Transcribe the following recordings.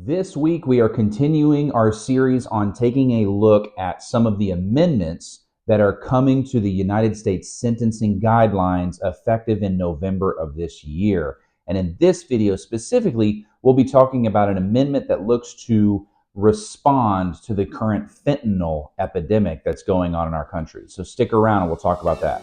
This week, we are continuing our series on taking a look at some of the amendments that are coming to the United States sentencing guidelines effective in November of this year. And in this video specifically, we'll be talking about an amendment that looks to respond to the current fentanyl epidemic that's going on in our country. So stick around and we'll talk about that.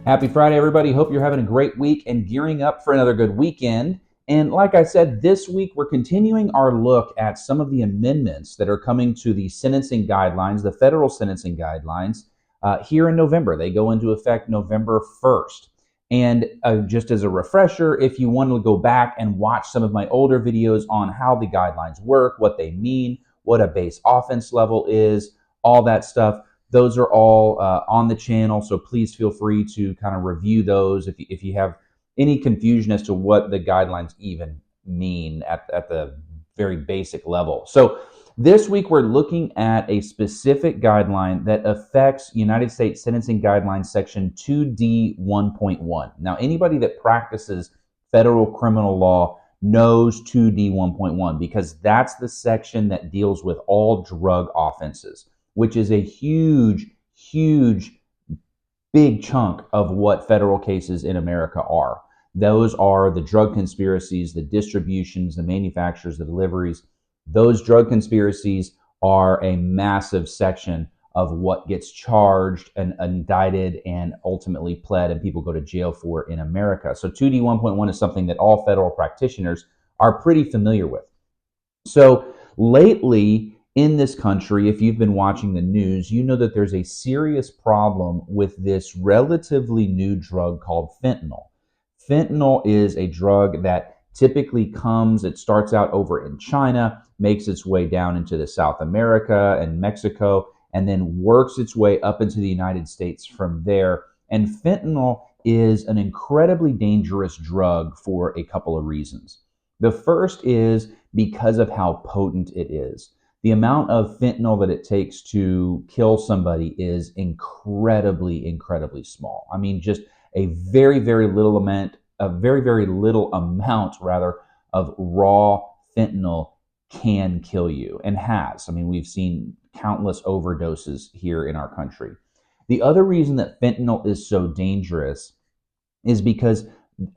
Happy Friday, everybody. Hope you're having a great week and gearing up for another good weekend. And like I said, this week we're continuing our look at some of the amendments that are coming to the sentencing guidelines, the federal sentencing guidelines, here in November. They go into effect November 1st. And just as a refresher, if you want to go back and watch some of my older videos on how the guidelines work, what they mean, what a base offense level is, all that stuff, those are all on the channel, so please feel free to kind of review those if you have any confusion as to what the guidelines even mean at the very basic level. So this week we're looking at a specific guideline that affects United States Sentencing Guidelines Section 2D 1.1. Now, anybody that practices federal criminal law knows 2D 1.1 because that's the section that deals with all drug offenses, which is a huge, big chunk of what federal cases in America are. Those are the drug conspiracies, the distributions, the manufacturers, the deliveries. Those drug conspiracies are a massive section of what gets charged and indicted and ultimately pled and people go to jail for in America. So 2D 1.1 is something that all federal practitioners are pretty familiar with. So lately, in this country, if you've been watching the news, you know that there's a serious problem with this relatively new drug called fentanyl. Fentanyl is a drug that typically it starts out over in China, makes its way down into the South America and Mexico, and then works its way up into the United States from there. And fentanyl is an incredibly dangerous drug for a couple of reasons. The first is because of how potent it is. The amount of fentanyl that it takes to kill somebody is incredibly small. I mean, just a very little amount, rather, of raw fentanyl can kill you and has. I mean, we've seen countless overdoses here in our country. The other reason that fentanyl is so dangerous is because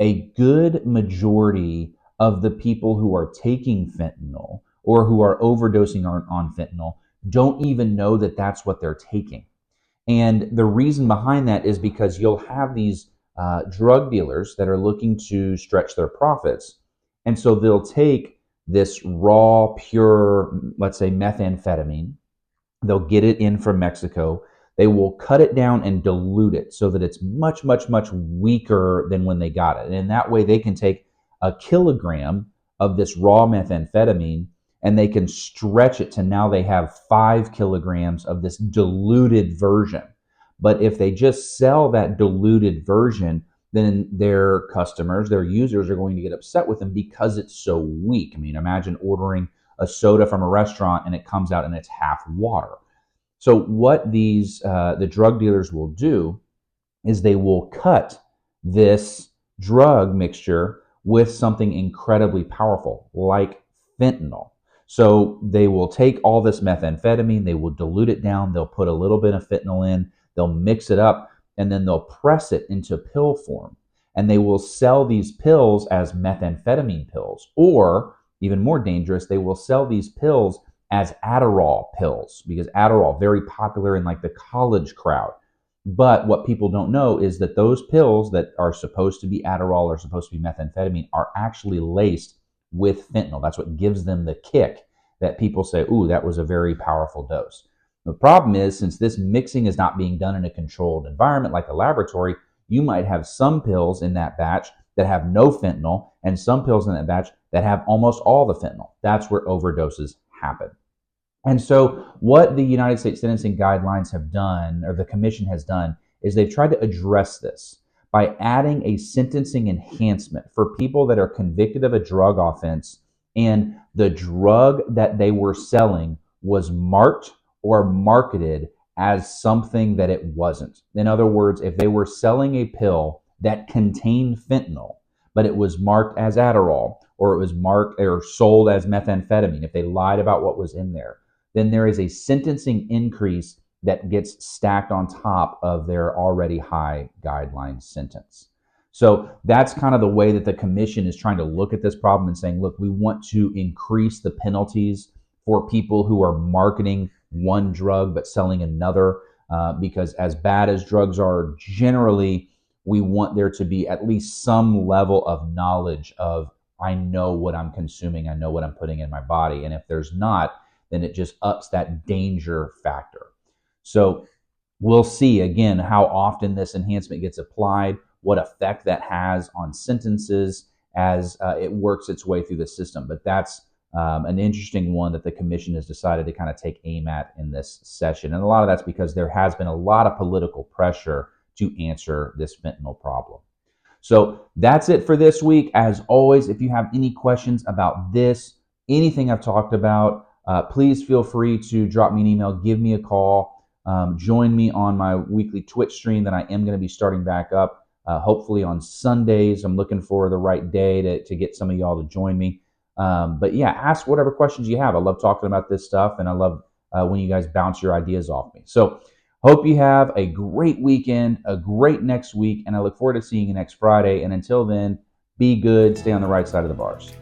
a good majority of the people who are taking fentanyl or who are overdosing on fentanyl don't even know that that's what they're taking. And the reason behind that is because you'll have these drug dealers that are looking to stretch their profits. And so they'll take this raw, pure, let's say methamphetamine, they'll get it in from Mexico, they will cut it down and dilute it so that it's much weaker than when they got it. And in that way, they can take a kilogram of this raw methamphetamine and they can stretch it to now they have 5 kilograms of this diluted version. But if they just sell that diluted version, then their customers, their users are going to get upset with them because it's so weak. I mean, imagine ordering a soda from a restaurant and it comes out and it's half water. So what the drug dealers will do is they will cut this drug mixture with something incredibly powerful like fentanyl. So they will take all this methamphetamine, they will dilute it down, they'll put a little bit of fentanyl in, they'll mix it up, and then they'll press it into pill form. And they will sell these pills as methamphetamine pills. Or, even more dangerous, they will sell these pills as Adderall pills, because Adderall, very popular in like the college crowd. But what people don't know is that those pills that are supposed to be Adderall or supposed to be methamphetamine are actually laced with fentanyl. That's what gives them the kick that people say, ooh, that was a very powerful dose. The problem is, since this mixing is not being done in a controlled environment like a laboratory, you might have some pills in that batch that have no fentanyl and some pills in that batch that have almost all the fentanyl. That's where overdoses happen. And so what the United States Sentencing Guidelines have done, or the Commission has done, is they've tried to address this by adding a sentencing enhancement for people that are convicted of a drug offense and the drug that they were selling was marked or marketed as something that it wasn't. In other words, if they were selling a pill that contained fentanyl, but it was marked as Adderall, or it was marked or sold as methamphetamine, if they lied about what was in there, then there is a sentencing increase that gets stacked on top of their already high guideline sentence. So that's kind of the way that the commission is trying to look at this problem and saying, look, we want to increase the penalties for people who are marketing one drug but selling another, because as bad as drugs are, generally, we want there to be at least some level of knowledge of, I know what I'm consuming, I know what I'm putting in my body. And if there's not, then it just ups that danger factor. So we'll see again how often this enhancement gets applied, what effect that has on sentences as it works its way through the system. But that's an interesting one that the commission has decided to kind of take aim at in this session. And a lot of that's because there has been a lot of political pressure to answer this fentanyl problem. So that's it for this week. As always, if you have any questions about this, anything I've talked about, please feel free to drop me an email, give me a call, join me on my weekly Twitch stream that I am going to be starting back up, hopefully on Sundays. I'm looking for the right day to get some of y'all to join me. But yeah, ask whatever questions you have. I love talking about this stuff, and I love when you guys bounce your ideas off me. So hope you have a great weekend, a great next week, and I look forward to seeing you next Friday. And until then, be good, stay on the right side of the bars.